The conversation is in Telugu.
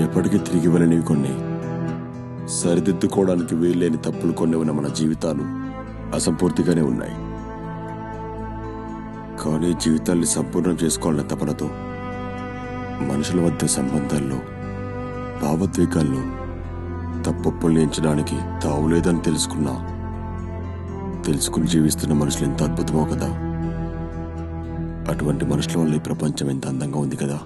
ఎప్పటికీ తిరిగి వెళ్ళనివి కొన్ని, సరిదిద్దుకోవడానికి వీల్లేని తప్పులు కొన్ని ఉన్న మన జీవితాలు అసంపూర్తిగానే ఉన్నాయి. కానీ జీవితాన్ని సంపూర్ణం చేసుకోవాలన్న తపనతో మనుషుల మధ్య సంబంధాల్లో, భావోద్వేగాల్లో తప్పొప్పుల్ని ఎంచడానికి తావులేదని తెలుసుకుని జీవిస్తున్న మనుషులు ఎంత అద్భుతమో కదా. అటువంటి మనుషుల వల్ల ఈ ప్రపంచం ఎంత అందంగా ఉంది కదా.